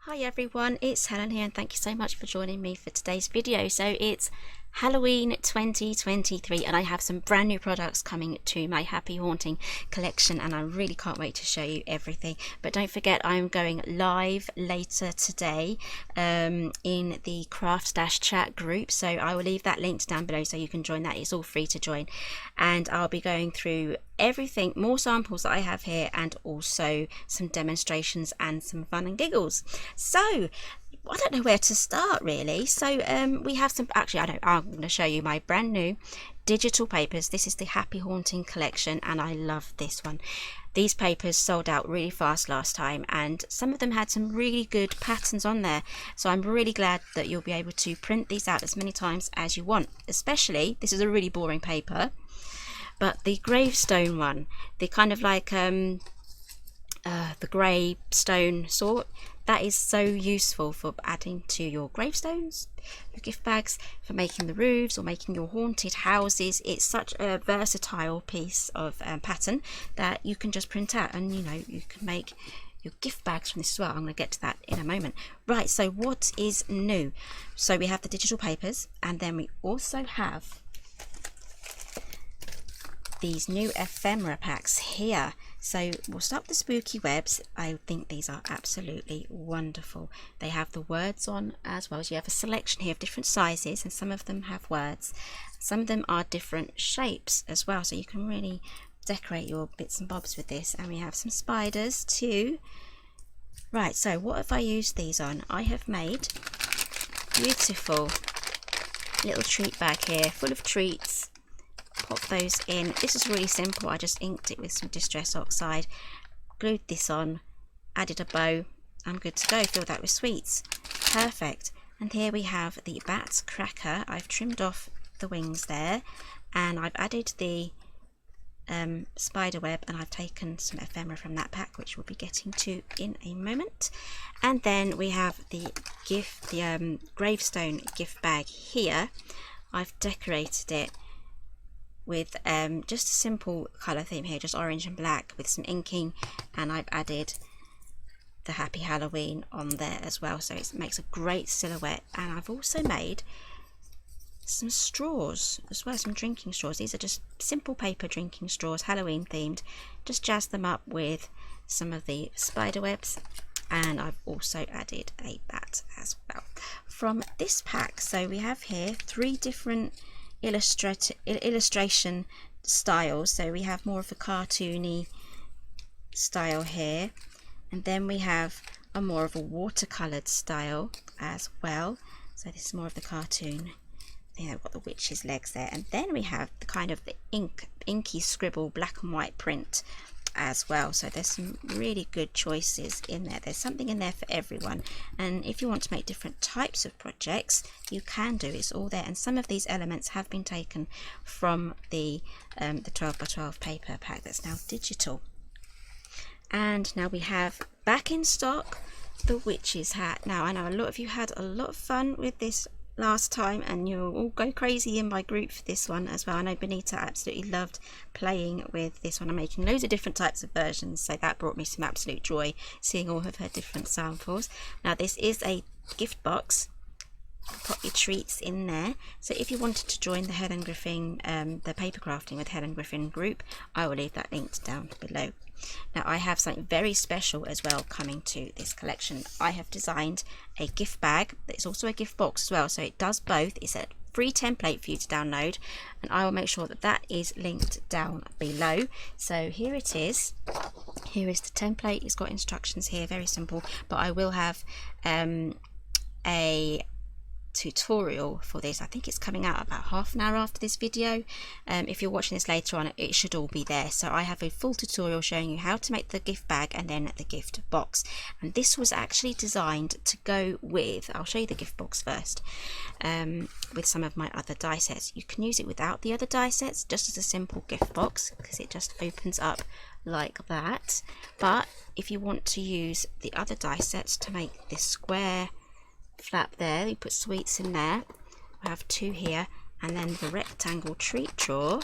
Hi everyone, it's Helen here and thank you so much for joining me for today's video. So it's Halloween 2023 and I have some brand new products coming to my Happy Haunting collection and I really can't wait to show you everything. But don't forget, I'm going live later today in the CraftStash chat group, so I will leave that linked down below so you can join that. It's all free to join, and I'll be going through everything, more samples that I have here, and also some demonstrations and some fun and giggles. So I don't know where to start really. So we have some, actually I'm going to show you my brand new digital papers. This is the Happy Haunting collection and I love this one. These papers sold out really fast last time and some of them had some really good patterns on there, so I'm really glad that you'll be able to print these out as many times as you want. Especially, this is a really boring paper, but the gravestone one, the kind of like the grey stone sort, that is so useful for adding to your gravestones, your gift bags, for making the roofs or making your haunted houses. It's such a versatile piece of pattern that you can just print out, and you can make your gift bags from this as well. I'm going to get to that in a moment. Right, so what is new? So we have the digital papers, and then we also have these new ephemera packs here. So we'll start with the spooky webs. I think these are absolutely wonderful. They have the words on as well. So you have a selection here of different sizes, and some of them have words. Some of them are different shapes as well, so you can really decorate your bits and bobs with this. And we have some spiders too. Right, so what have I used these on? I have made beautiful little treat bag here full of treats. Pop those in. This is really simple. I just inked it with some distress oxide, glued this on, added a bow. I'm good to go. Fill that with sweets. Perfect. And here we have the bat cracker. I've trimmed off the wings there, and I've added the spider web, and I've taken some ephemera from that pack, which we'll be getting to in a moment. And then we have the gravestone gift bag here. I've decorated it with just a simple colour theme here, just orange and black with some inking, and I've added the Happy Halloween on there as well, so it makes a great silhouette. And I've also made some straws as well, some drinking straws. These are just simple paper drinking straws, Halloween themed. Just jazz them up with some of the spider webs, and I've also added a bat as well from this pack. So we have here 3 different illustration styles. So we have more of a cartoony style here, and then we have a more of a watercolored style as well. So this is more of the cartoon. I've got the witch's legs there, and then we have the kind of the inky scribble black and white print as well. So there's some really good choices in there. There's something in there for everyone, and if you want to make different types of projects, you can do. It's all there, and some of these elements have been taken from the 12 by 12 paper pack that's now digital. And now we have back in stock the witch's hat. Now I know a lot of you had a lot of fun with this last time, and you'll all go crazy in my group for this one as well. I know Benita absolutely loved playing with this one. I'm making loads of different types of versions, so that brought me some absolute joy seeing all of her different samples. Now this is a gift box. Pop your treats in there. So if you wanted to join the Helen Griffin, the paper crafting with Helen Griffin group, I will leave that linked down below. Now I have something very special as well coming to this collection. I have designed a gift bag that's also a gift box as well, so it does both. It's a free template for you to download, and I will make sure that that is linked down below. So here it is. Here is the template. It's got instructions here, very simple, but I will have a tutorial for this. I think it's coming out about half an hour after this video. If you're watching this later on, it should all be there. So I have a full tutorial showing you how to make the gift bag and then the gift box, and this was actually designed to go with, I'll show you the gift box first, with some of my other die sets. You can use it without the other die sets, just as a simple gift box, because it just opens up like that. But if you want to use the other die sets to make this square flap there, you put sweets in there. I have 2 here, and then the rectangle treat drawer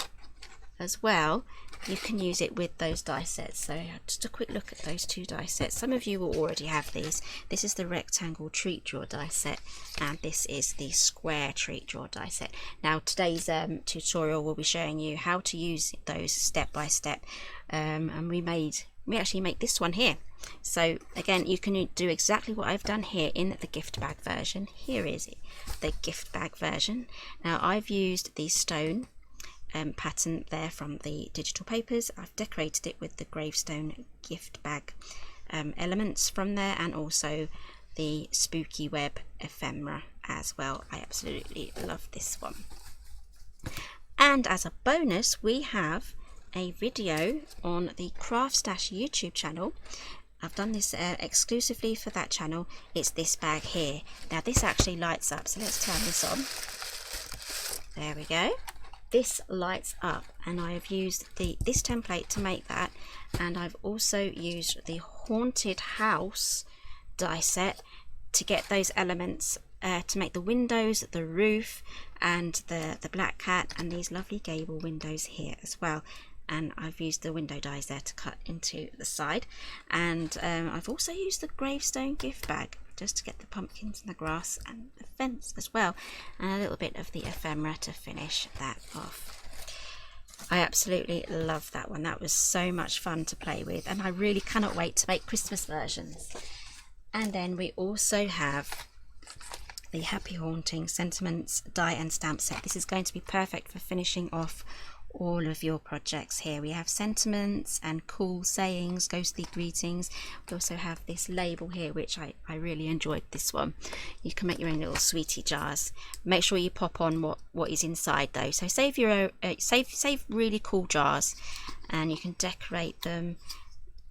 as well, you can use it with those die sets. So just a quick look at those two die sets. Some of you will already have these. This is the rectangle treat drawer die set, and this is the square treat drawer die set. Now today's tutorial will be showing you how to use those step by step, and we actually make this one here. So again, you can do exactly what I've done here in the gift bag version. Here is it, the gift bag version. Now I've used the stone pattern there from the digital papers. I've decorated it with the gravestone gift bag elements from there, and also the spooky web ephemera as well. I absolutely love this one. And as a bonus, we have a video on the CraftStash YouTube channel. I've done this exclusively for that channel. It's this bag here. Now this actually lights up, so let's turn this on. There we go. This lights up, and I have used this template to make that, and I've also used the haunted house die set to get those elements to make the windows, the roof, and the black cat, and these lovely gable windows here as well. And I've used the window dies there to cut into the side, and I've also used the gravestone gift bag just to get the pumpkins and the grass and the fence as well, and a little bit of the ephemera to finish that off. I absolutely love that one. That was so much fun to play with, and I really cannot wait to make Christmas versions. And then we also have the Happy Haunting Sentiments die and stamp set. This is going to be perfect for finishing off all of your projects. Here we have sentiments and cool sayings, ghostly greetings. We also have this label here, which I really enjoyed this one. You can make your own little sweetie jars. Make sure you pop on what is inside though. So save your save really cool jars, and you can decorate them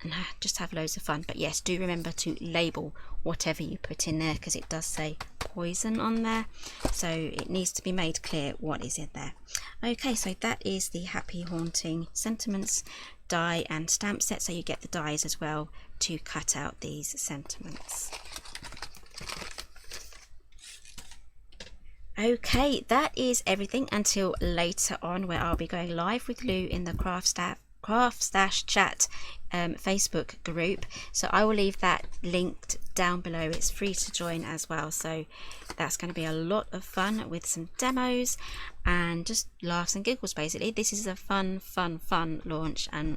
and just have loads of fun. But yes, do remember to label whatever you put in there, because it does say poison on there, so it needs to be made clear what is in there. Okay, so that is the Happy Haunting Sentiments die and stamp set. So you get the dies as well to cut out these sentiments. Okay, that is everything until later on, where I'll be going live with Lou in the CraftStash chat Facebook group. So I will leave that linked down below. It's free to join as well, so that's going to be a lot of fun with some demos and just laughs and giggles. Basically, this is a fun launch, and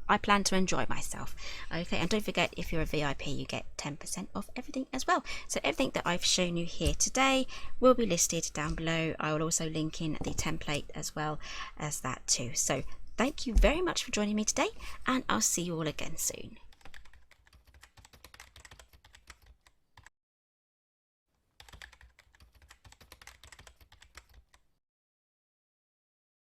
I plan to enjoy myself. Okay, and don't forget, if you're a VIP, you get 10% off everything as well. So everything that I've shown you here today will be listed down below. I will also link in the template as well as that too. So thank you very much for joining me today, and I'll see you all again soon.